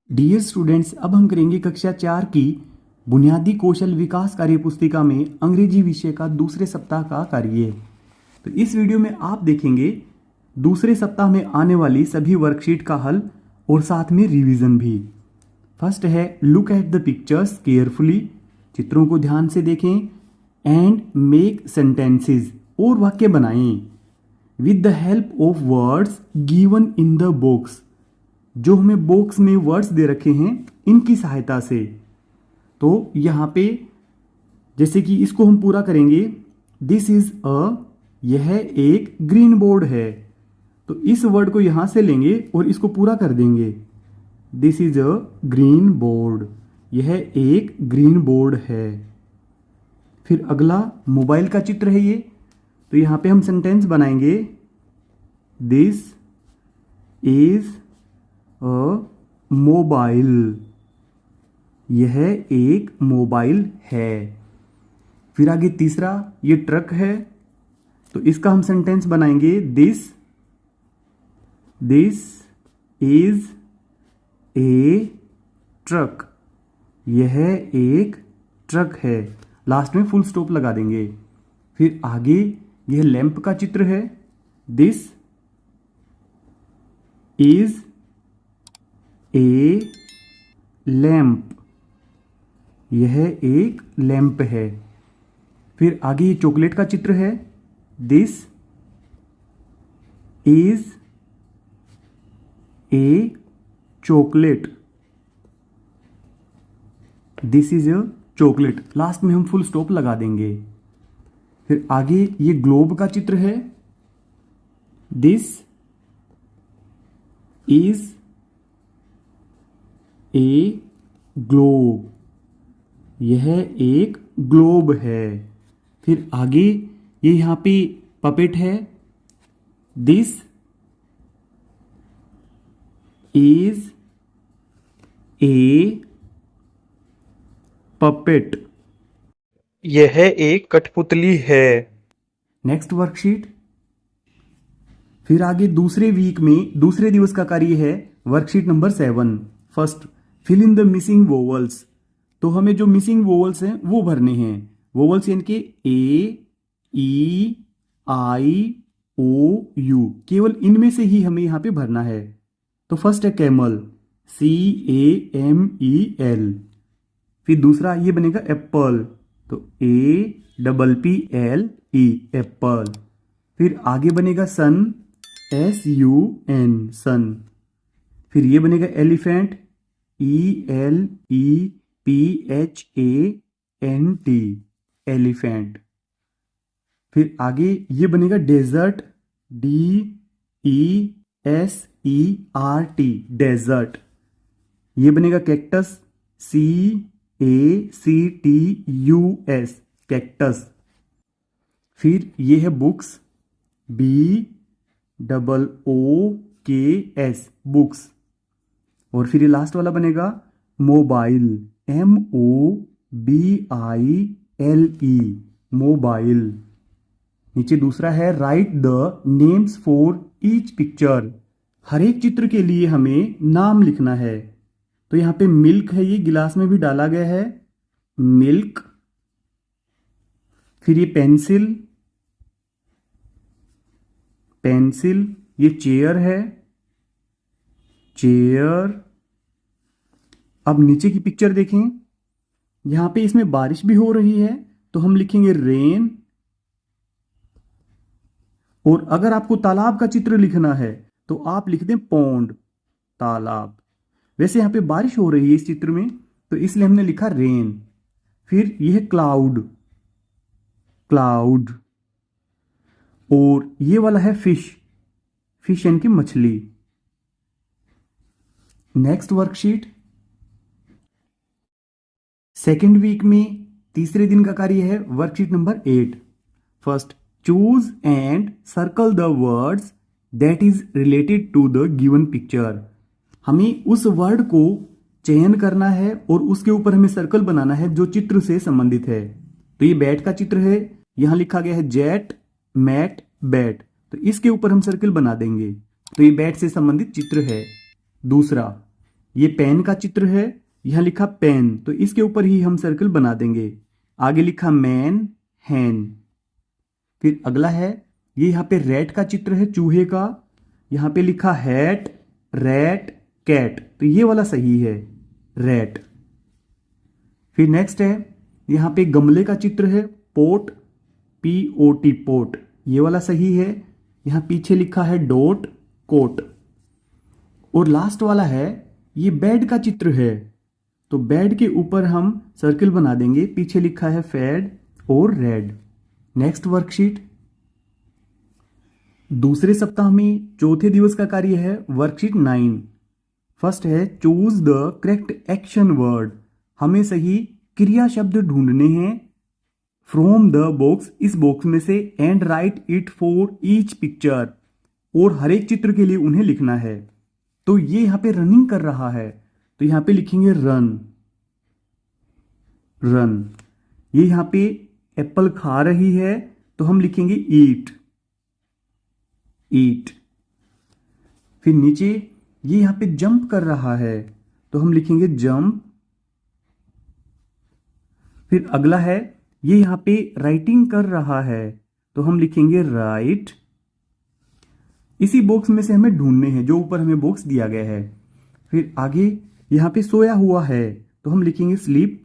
Dear students, अब हम करेंगे कक्षा 4 की बुनियादी कौशल विकास कार्य पुस्तिका में अंग्रेजी विषय का दूसरे सप्ताह का कार्य। तो इस वीडियो में आप देखेंगे दूसरे सप्ताह में आने वाली सभी वर्कशीट का हल और साथ में रिवीजन भी। फर्स्ट है look at the pictures carefully, चित्रों को ध्यान से देखें, एंड मेक सेंटेंसेस और वाक्य बनाएं with the help of words given in the box, जो हमें बॉक्स में वर्ड्स दे रखे हैं इनकी सहायता से। तो यहाँ पे जैसे कि इसको हम पूरा करेंगे, दिस इज यह एक ग्रीन बोर्ड है, तो इस वर्ड को यहाँ से लेंगे और इसको पूरा कर देंगे। This is a green board, यह एक ग्रीन बोर्ड है। फिर अगला मोबाइल का चित्र है ये, तो यहाँ पे हम सेंटेंस बनाएंगे, दिस इज अ मोबाइल, यह एक मोबाइल है। फिर आगे तीसरा, ये ट्रक है, तो इसका हम सेंटेंस बनाएंगे, दिस इज ए ट्रक, यह एक ट्रक है। लास्ट में फुल स्टॉप लगा देंगे। फिर आगे यह लैंप का चित्र है, दिस इज ए लैंप, यह एक लैंप है। फिर आगे ये चॉकलेट का चित्र है, this is a chocolate, this is a chocolate. Last में हम फुल स्टॉप लगा देंगे। फिर आगे ये ग्लोब का चित्र है, दिस इज ए ग्लोब, यह एक ग्लोब है। फिर आगे ये यहाँ पे पपेट है, दिस इज ए पपेट, यह एक कठपुतली है। Next worksheet. फिर आगे दूसरे वीक में दूसरे दिवस का कार्य है worksheet number 7। First, fill in the missing vowels, तो हमें जो मिसिंग वोवल्स हैं वो भरने हैं। वोवल्स यानी कि ए, ई, आई, ओ, यू, केवल इनमें से ही हमें यहाँ पे भरना है। तो फर्स्ट है कैमल, CAMEL। फिर दूसरा ये बनेगा एप्पल, तो APPLE, एप्पल। फिर आगे बनेगा सन, SUN, सन। फिर ये बनेगा एलिफेंट, ELEPHANT, एलिफेंट। फिर आगे ये बनेगा डेजर्ट, DESERT, डेजर्ट। ये बनेगा कैक्टस, CACTUS, कैक्टस। फिर ये है बुक्स, BOOKS, बुक्स। और फिर ये लास्ट वाला बनेगा मोबाइल, MOBILE, मोबाइल। नीचे दूसरा है write the names for each picture, हर एक चित्र के लिए हमें नाम लिखना है। तो यहाँ पे मिल्क है, ये गिलास में भी डाला गया है, मिल्क। फिर ये पेंसिल, पेंसिल। ये चेयर है, चेयर। अब नीचे की पिक्चर देखें, यहां पे इसमें बारिश भी हो रही है, तो हम लिखेंगे रेन। और अगर आपको तालाब का चित्र लिखना है तो आप लिख दें पौंड, तालाब। वैसे यहां पे बारिश हो रही है इस चित्र में, तो इसलिए हमने लिखा रेन। फिर यह है क्लाउड, क्लाउड। और ये वाला है फिश, फिश यानी कि मछली। Next worksheet. सेकेंड वीक में तीसरे दिन का कार्य है worksheet number 8। First, choose and circle the words that is related to the given picture, हमें उस वर्ड को चयन करना है और उसके ऊपर हमें सर्कल बनाना है जो चित्र से संबंधित है। तो ये बैट का चित्र है, यहां लिखा गया है जेट, मैट, बैट, तो इसके ऊपर हम सर्कल बना देंगे। तो ये बैट से संबंधित चित्र है। दूसरा, ये पेन का चित्र है, यहाँ लिखा पेन, तो इसके ऊपर ही हम सर्कल बना देंगे। आगे लिखा मैन, हैन। फिर अगला है, ये यहाँ पे रैट का चित्र है, चूहे का, यहाँ पे लिखा हैट, रैट, कैट, तो ये वाला सही है, रैट। फिर नेक्स्ट है, यहाँ पे गमले का चित्र है, पोट, POT, पोट, ये वाला सही है। यहाँ पीछे लिखा है डॉट, कोट। और लास्ट वाला है, ये बेड का चित्र है, तो बेड के ऊपर हम सर्कल बना देंगे, पीछे लिखा है फेड और रेड। नेक्स्ट वर्कशीट, दूसरे सप्ताह में चौथे दिवस का कार्य है वर्कशीट 9। फर्स्ट है choose the correct action word, हमें सही क्रिया शब्द ढूंढने हैं फ्रॉम द बॉक्स, इस बॉक्स में से, and right it for each picture, और हर एक चित्र के लिए उन्हें लिखना है। तो ये यहाँ पे रनिंग कर रहा है, तो यहाँ पे लिखेंगे रन, रन। ये यहाँ पे एप्पल खा रही है, तो हम लिखेंगे ईट, ईट। फिर नीचे ये यहाँ पे जंप कर रहा है, तो हम लिखेंगे जंप। फिर अगला है, ये यहाँ पे राइटिंग कर रहा है, तो हम लिखेंगे राइट। इसी बॉक्स में से हमें ढूंढने हैं, जो ऊपर हमें बॉक्स दिया गया है। फिर आगे यहाँ पे सोया हुआ है, तो हम लिखेंगे स्लीप।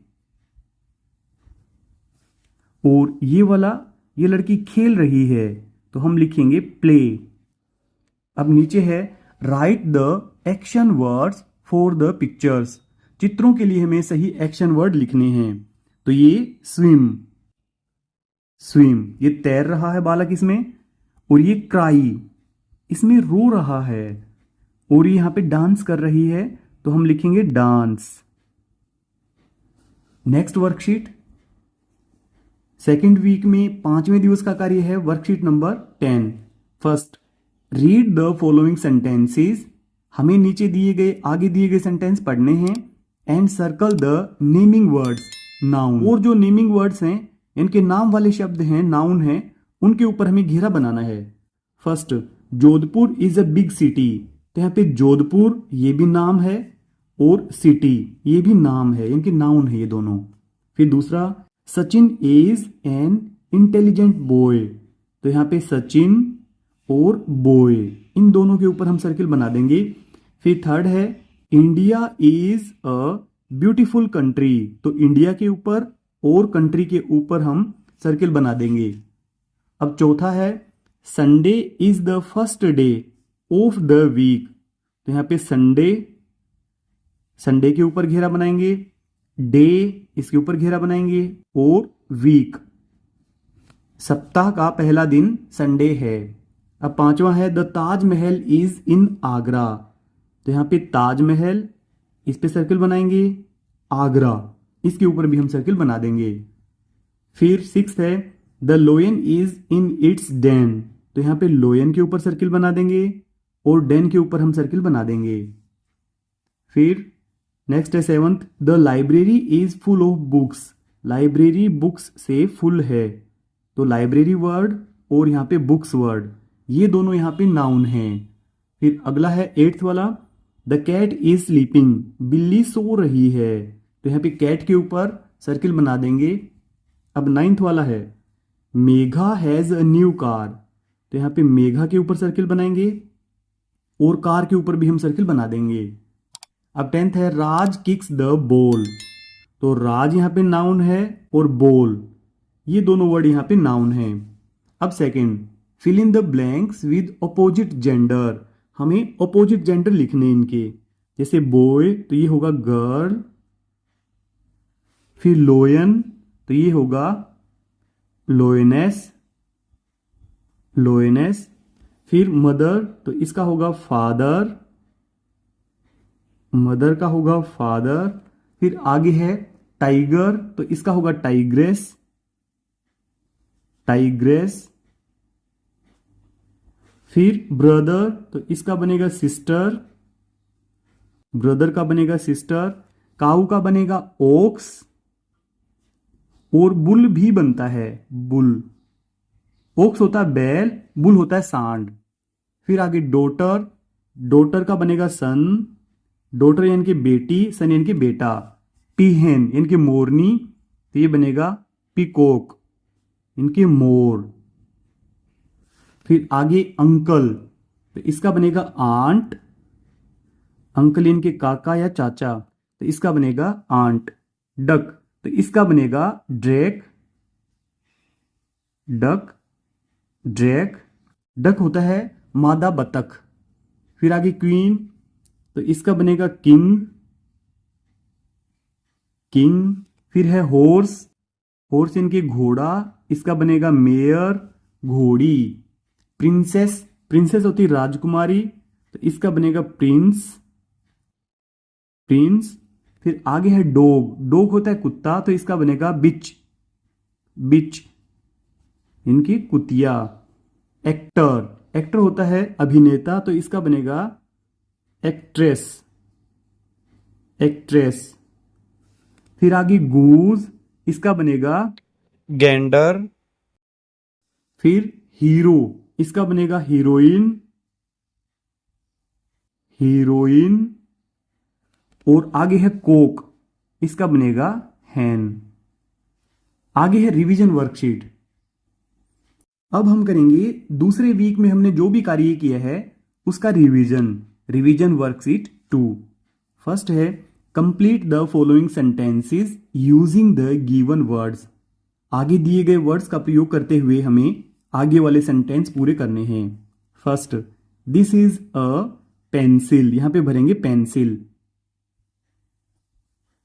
और ये वाला, ये लड़की खेल रही है, तो हम लिखेंगे प्ले। अब नीचे है write the action words for the pictures, चित्रों के लिए हमें सही एक्शन वर्ड लिखने हैं। तो ये स्विम, स्विम, ये तैर रहा है बालक इसमें। और ये क्राई, इसमें रो रहा है। और ये यहां पे डांस कर रही है, तो हम लिखेंगे dance. Next worksheet, second week में 5वें दिवस का कार्य है worksheet number 10। First, read the following sentences, हमें नीचे दिए गए, आगे दिए गए सेंटेंस पढ़ने हैं, and circle the naming words, noun. और जो नेमिंग वर्ड्स हैं, इनके नाम वाले शब्द हैं, नाउन हैं, उनके ऊपर हमें घेरा बनाना है। First, Jodhpur is a big city, तो यहाँ पे जोधपुर ये भी नाम है, और सिटी ये भी नाम है, इनके नाउन है ये दोनों। फिर दूसरा, Sachin is an intelligent boy, तो यहाँ पे सचिन और बॉय, इन दोनों के ऊपर हम सर्किल बना देंगे। फिर थर्ड है, India is a beautiful country, तो इंडिया के ऊपर और कंट्री के ऊपर हम सर्किल बना देंगे। अब चौथा है, Sunday is the first day of the week, तो यहाँ पे संडे, संडे के ऊपर घेरा बनाएंगे, डे इसके ऊपर घेरा बनाएंगे, और वीक, सप्ताह का पहला दिन संडे है। अब पांचवा है, the Taj Mahal is in Agra, तो यहाँ पे ताजमहल, इस पे सर्किल बनाएंगे, आगरा इसके ऊपर भी हम सर्किल बना देंगे। फिर सिक्स्थ है, the lion is in its den, तो यहाँ पे लोयन के ऊपर सर्किल बना देंगे, और डेन के ऊपर हम सर्किल बना देंगे। फिर नेक्स्ट है seventh, the library is full of books, library books से फुल है, तो लाइब्रेरी वर्ड और यहाँ पे बुक्स वर्ड, ये दोनों यहाँ पे नाउन हैं। फिर अगला है एट्थ वाला, द कैट इज स्लीपिंग, बिल्ली सो रही है, तो यहाँ पे कैट के ऊपर सर्किल बना देंगे। अब नाइन्थ वाला है, Megha has a new car, तो यहाँ पे मेघा के ऊपर सर्किल बनाएंगे, और कार के ऊपर भी हम सर्किल बना देंगे। अब टेंथ है, राज किक्स द बॉल, तो राज यहाँ पे नाउन है, और बॉल ये दोनों वर्ड यहाँ पे नाउन है। अब second, fill in the blanks with opposite gender, हमें अपोजिट जेंडर लिखने इनके, जैसे बॉय तो ये होगा गर्ल, फिर लोयन तो ये होगा लोयनेस, लोयनेस। फिर मदर तो इसका होगा फादर, मदर का होगा फादर। फिर आगे है टाइगर, तो इसका होगा टाइग्रेस, टाइग्रेस। फिर ब्रदर तो इसका बनेगा सिस्टर, ब्रदर का बनेगा सिस्टर। काऊ का बनेगा ओक्स, और बुल भी बनता है, बुल। ओक्स होता है बैल, बुल होता है सांड। फिर आगे डॉटर, डॉटर का बनेगा सन, डॉटर यानी कि बेटी, सन यानी कि बेटा। पीहेन यानी कि मोरनी, तो ये बनेगा पीकॉक इनके मोर। फिर आगे अंकल, तो इसका बनेगा आंट। अंकल इनके काका या चाचा, तो इसका बनेगा आंट। डक, तो इसका बनेगा ड्रैक, डक, ड्रैक। डक होता है मादा बतख। फिर आगे क्वीन, तो इसका बनेगा किंग, किंग। फिर है हॉर्स, हॉर्स इनके घोड़ा, इसका बनेगा मेयर, घोड़ी। प्रिंसेस, प्रिंसेस होती है राजकुमारी, तो इसका बनेगा प्रिंस, प्रिंस। फिर आगे है डॉग, डॉग होता है कुत्ता, तो इसका बनेगा बिच, बिच इनकी कुतिया। एक्टर, एक्टर होता है अभिनेता, तो इसका बनेगा एक्ट्रेस, एक्ट्रेस। फिर आगे गूज, इसका बनेगा गेंडर। फिर हीरो, इसका बनेगा हीरोइन, हीरोइन। और आगे है कोक, इसका बनेगा हैन। आगे है रिवीजन वर्कशीट। अब हम करेंगे दूसरे वीक में हमने जो भी कार्य किया है उसका रिवीजन, रिवीजन वर्कशीट 2। फर्स्ट है complete the following sentences using the given words. आगे दिए गए वर्ड्स का प्रयोग करते हुए हमें आगे वाले सेंटेंस पूरे करने हैं। First, this is a pencil, यहां पे भरेंगे pencil,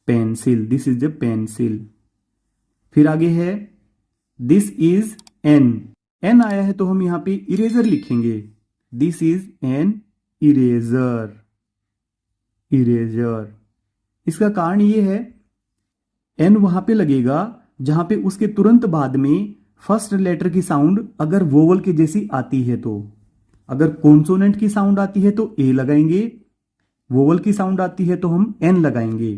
pencil, this is a pencil. फिर आगे है दिस इज एन, एन आया है तो हम यहां पे इरेजर लिखेंगे, this is an eraser, eraser. इसका कारण ये है एन वहां पे लगेगा जहां पे उसके तुरंत बाद में फर्स्ट लेटर की साउंड अगर वोवल के जैसी आती है, तो अगर कॉन्सोनेंट की साउंड आती है तो ए लगाएंगे, वोवल की साउंड आती है तो हम एन लगाएंगे।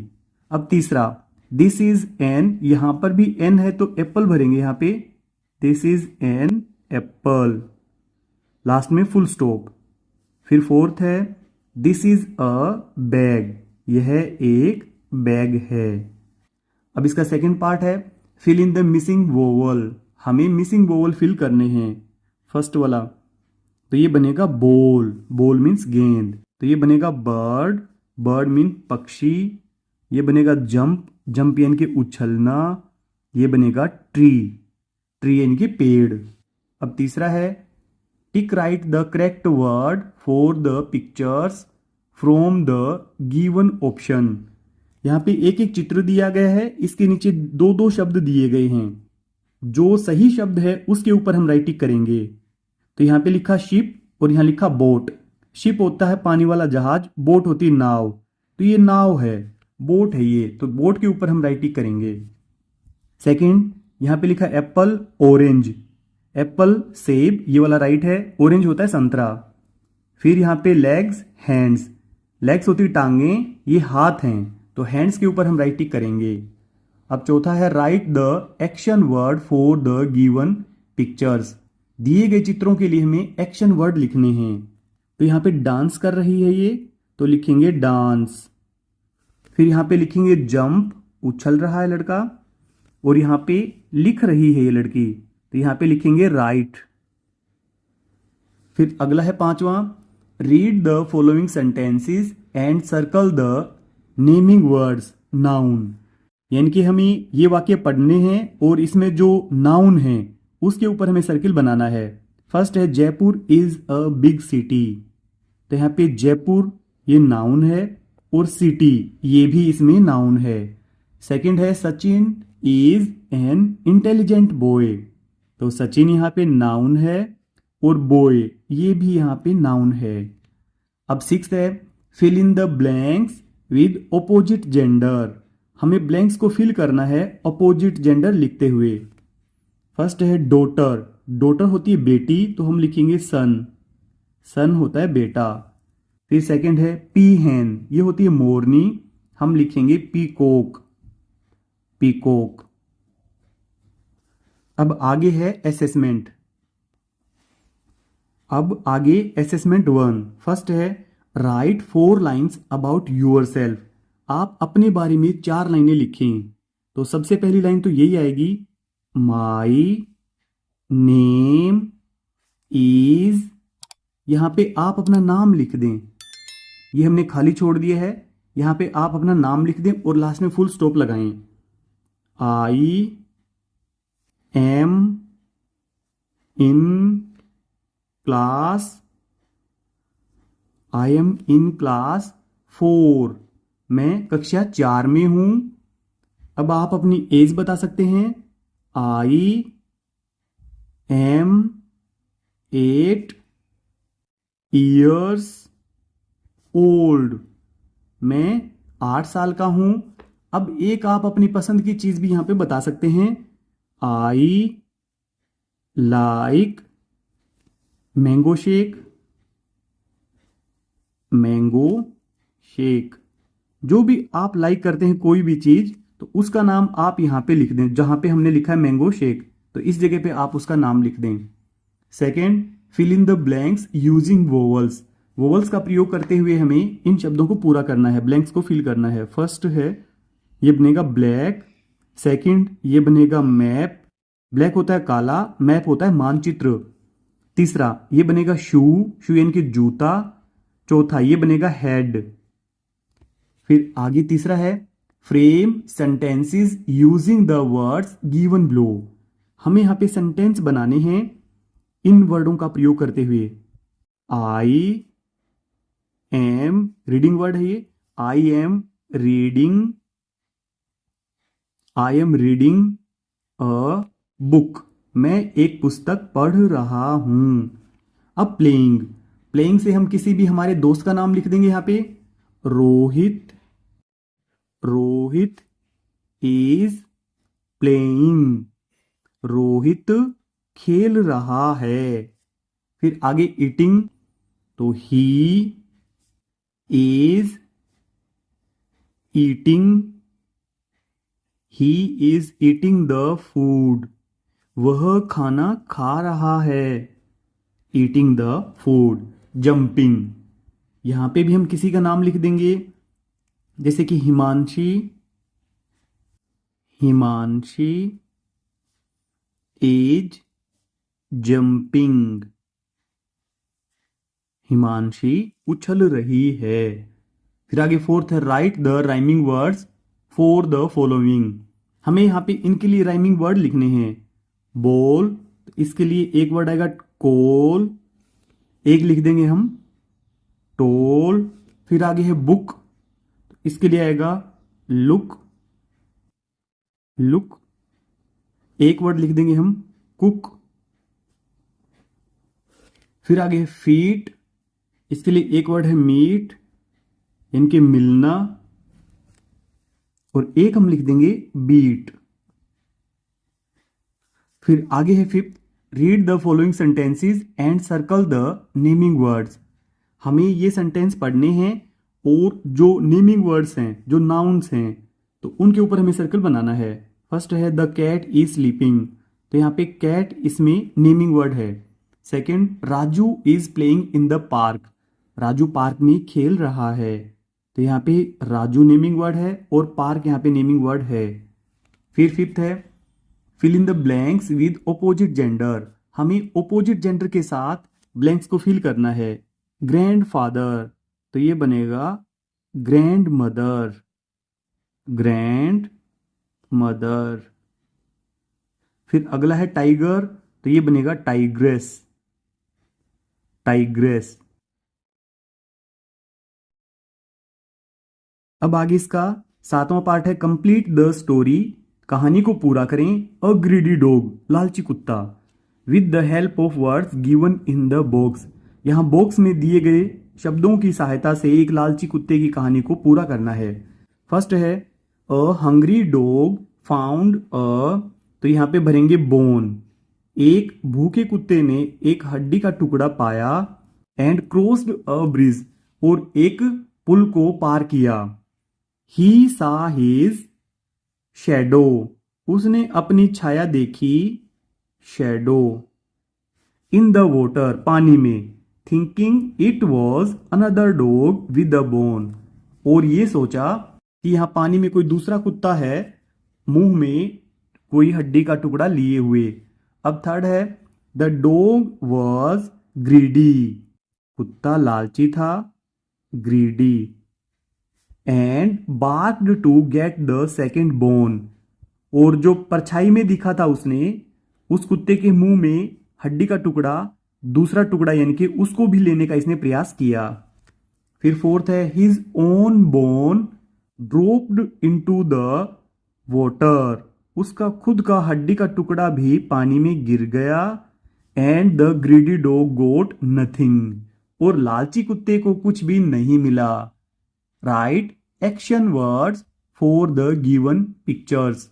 अब तीसरा, दिस इज एन, यहां पर भी एन है तो एप्पल भरेंगे यहां पे, this is an apple, last में फुल स्टॉप। फिर फोर्थ है दिस इज अ बैग, यह एक बैग है। अब इसका सेकंड पार्ट है fill in the missing vowel, हमें मिसिंग वोवल फिल करने हैं। फर्स्ट वाला, तो ये बनेगा बॉल, बॉल मीन्स गेंद, तो ये बनेगा बर्ड, बर्ड मीन पक्षी। ये बनेगा जंप, जंप यानी कि उछलना। ये बनेगा ट्री, ट्री यानी कि पेड़। अब तीसरा है टिक right the correct word for the pictures from the given option. यहाँ पे एक एक चित्र दिया गया है, इसके नीचे दो दो शब्द दिए गए हैं, जो सही शब्द है उसके ऊपर हम राइट टिक करेंगे। तो यहाँ पे लिखा शिप और यहाँ लिखा बोट। शिप होता है पानी वाला जहाज, बोट होती है नाव, तो ये नाव है, बोट है ये, तो बोट के ऊपर हम राइट टिक करेंगे। सेकंड, यहाँ पे लिखा एप्पल, ऑरेंज, एप्पल सेब ये वाला राइट है, ऑरेंज होता है संतरा। फिर यहाँ पे लेग्स, हैंड्स, लेग्स होती है टांगे, ये हाथ हैं, तो हैंड्स के ऊपर हम राइट टिक करेंगे। अब चौथा है write the action word for the given pictures, दिए गए चित्रों के लिए हमें एक्शन वर्ड लिखने हैं। तो यहाँ पे डांस कर रही है ये, तो लिखेंगे डांस। फिर यहाँ पे लिखेंगे जंप, उछल रहा है लड़का। और यहाँ पे लिख रही है ये लड़की, तो यहाँ पे लिखेंगे राइट। फिर अगला है पांचवा, read the following sentences and circle the naming words noun, यानी कि हमें ये वाक्य पढ़ने हैं और इसमें जो नाउन है उसके ऊपर हमें सर्किल बनाना है। फर्स्ट है Jaipur is a big city, तो यहाँ पे जयपुर ये नाउन है और सिटी ये भी इसमें नाउन है। सेकंड है Sachin is an intelligent boy, तो सचिन यहाँ पे नाउन है और बॉय ये भी यहाँ पे नाउन है। अब सिक्स्थ है fill in the blanks with opposite gender, हमें ब्लैंक्स को फिल करना है ऑपोजिट जेंडर लिखते हुए। फर्स्ट है डॉटर, डॉटर होती है बेटी, तो हम लिखेंगे सन, सन होता है बेटा। फिर सेकंड है पीहेन, ये होती है मोरनी, हम लिखेंगे पीकॉक, पीकॉक। अब आगे है असेसमेंट। अब आगे असेसमेंट 1, फर्स्ट है right 4 lines about your self. आप अपने बारे में 4 लाइनें लिखें। तो सबसे पहली लाइन तो यही आएगी, माई नेम इज। यहां पे आप अपना नाम लिख दें, ये हमने खाली छोड़ दिया है। यहां पे आप अपना नाम लिख दें और लास्ट में फुल स्टॉप लगाएं। I am in class, I am in class 4, मैं कक्षा 4 में हूं। अब आप अपनी एज बता सकते हैं, आई एम 8 ईयर्स ओल्ड, मैं 8 साल का हूं। अब एक आप अपनी पसंद की चीज भी यहां पे बता सकते हैं, I like mango shake, mango shake. जो भी आप लाइक करते हैं कोई भी चीज, तो उसका नाम आप यहां पे लिख दें। जहां पे हमने लिखा है मैंगो शेक, तो इस जगह पे आप उसका नाम लिख दें। Second, fill in the blanks using vowels. Vowels का प्रयोग करते हुए हमें इन शब्दों को पूरा करना है, ब्लैंक्स को फिल करना है। फर्स्ट है, ये बनेगा ब्लैक। सेकंड, ये बनेगा मैप, ब्लैक होता है काला, मैप होता है मानचित्र। तीसरा, ये बनेगा शू, शू यानी कि जूता। चौथा, ये बनेगा हेड। फिर आगे तीसरा है, frame sentences using the words given below. हमें यहां पे सेंटेंस बनाने हैं इन वर्डों का प्रयोग करते हुए। आई एम, रीडिंग वर्ड है ये, I am reading, I am reading a book, मैं एक पुस्तक पढ़ रहा हूं। अब प्लेइंग, प्लेइंग से हम किसी भी हमारे दोस्त का नाम लिख देंगे यहां पे, रोहित, रोहित इज प्लेइंग, रोहित खेल रहा है। फिर आगे ईटिंग, तो he is eating, he is eating the food, वह खाना खा रहा है। Eating the food. जंपिंग, यहां पे भी हम किसी का नाम लिख देंगे, जैसे कि हिमांशी, हिमांशी इज जंपिंग, हिमांशी उछल रही है। फिर आगे फोर्थ है, write the rhyming words for the following. हमें यहां पे इनके लिए राइमिंग वर्ड लिखने हैं। बॉल, तो इसके लिए एक वर्ड आएगा कॉल, एक लिख देंगे हम टोल। फिर आगे है बुक, तो इसके लिए आएगा लुक, लुक, एक वर्ड लिख देंगे हम कुक। फिर आगे है फीट, इसके लिए एक वर्ड है मीट, इनके मिलना, और एक हम लिख देंगे बीट। फिर आगे है fifth, read the following sentences and circle the naming words. हमें ये सेंटेंस पढ़ने हैं और जो नेमिंग वर्ड्स हैं, जो नाउन्स हैं, तो उनके ऊपर हमें सर्कल बनाना है। फर्स्ट है, द कैट इज स्लीपिंग, तो यहाँ पे कैट इसमें नेमिंग वर्ड है। Second, Raju is playing in the park, Raju park में खेल रहा है, तो यहाँ पे राजू नेमिंग वर्ड है और पार्क यहाँ पे नेमिंग वर्ड है। फिर फिफ्थ है, fill in the blanks with opposite gender. हमें ओपोजिट जेंडर के साथ ब्लैंक्स को फिल करना है। ग्रैंड फादर, तो ये बनेगा ग्रैंड मदर, ग्रैंड मदर। फिर अगला है टाइगर, तो ये बनेगा टाइग्रेस, टाइग्रेस। अब आगे इसका 7वां पार्ट है, कंप्लीट द स्टोरी। कहानी को पूरा करें। अ ग्रीडी डॉग, लालची कुत्ता, with the help of words given in the box. यहां बॉक्स में दिए गए शब्दों की सहायता से एक लालची कुत्ते की कहानी को पूरा करना है। फर्स्ट है, a hungry dog found a, तो यहां पे भरेंगे बोन। एक भूखे कुत्ते ने एक हड्डी का टुकड़ा पाया, एंड क्रॉस्ड अ ब्रिज, और एक पुल को पार किया। ही सा हिज शैडो, उसने अपनी छाया देखी, शैडो। इन द वॉटर, पानी में। Thinking it was another dog with a bone. और ये सोचा कि यहाँ पानी में कोई दूसरा कुत्ता है, मुंह में कोई हड्डी का टुकड़ा लिए हुए। अब थर्ड है द डॉग वॉज ग्रीडी, कुत्ता लालची था, greedy, and barked to get the second bone. और जो परछाई में दिखा था उसने, उस कुत्ते के मुंह में हड्डी का टुकड़ा, दूसरा टुकड़ा यानी कि उसको भी लेने का इसने प्रयास किया। फिर फोर्थ है his own bone dropped into the water, उसका खुद का हड्डी का टुकड़ा भी पानी में गिर गया। And the greedy dog got nothing, और लालची कुत्ते को कुछ भी नहीं मिला। Write action words for the given pictures,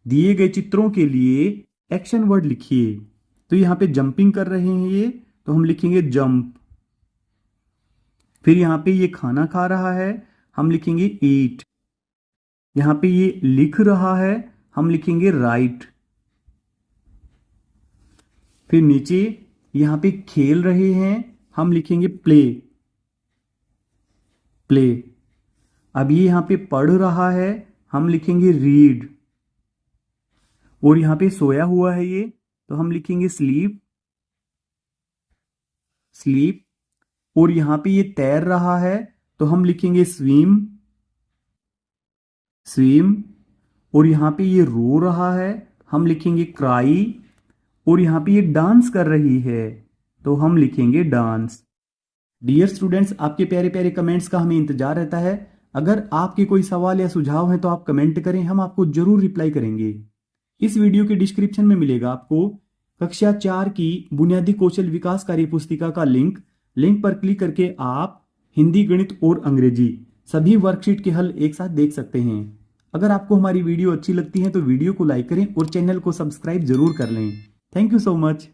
दिए गए चित्रों के लिए एक्शन वर्ड लिखिए। तो यहां पे जंपिंग कर रहे हैं ये, तो हम लिखेंगे जंप। फिर यहां पे ये खाना खा रहा है, हम लिखेंगे ईट। यहां पे ये लिख रहा है, हम लिखेंगे राइट। फिर नीचे यहां पे खेल रहे हैं, हम लिखेंगे प्ले, प्ले। अब ये यहां पे पढ़ रहा है, हम लिखेंगे रीड। और यहां पे सोया हुआ है ये, तो हम लिखेंगे स्लीप, स्लीप। और यहां पे ये तैर रहा है, तो हम लिखेंगे स्विम, स्विम। और यहां पे ये रो रहा है, हम लिखेंगे क्राई। और यहां पे ये डांस कर रही है, तो हम लिखेंगे डांस। डियर स्टूडेंट्स, आपके प्यारे प्यारे कमेंट्स का हमें इंतजार रहता है। अगर आपके कोई सवाल या सुझाव है तो आप कमेंट करें, हम आपको जरूर रिप्लाई करेंगे। इस वीडियो के डिस्क्रिप्शन में मिलेगा आपको कक्षा 4 की बुनियादी कौशल विकास कार्य पुस्तिका का लिंक पर क्लिक करके आप हिंदी, गणित और अंग्रेजी सभी वर्कशीट के हल एक साथ देख सकते हैं। अगर आपको हमारी वीडियो अच्छी लगती है तो वीडियो को लाइक करें और चैनल को सब्सक्राइब जरूर कर लें। Thank you so much.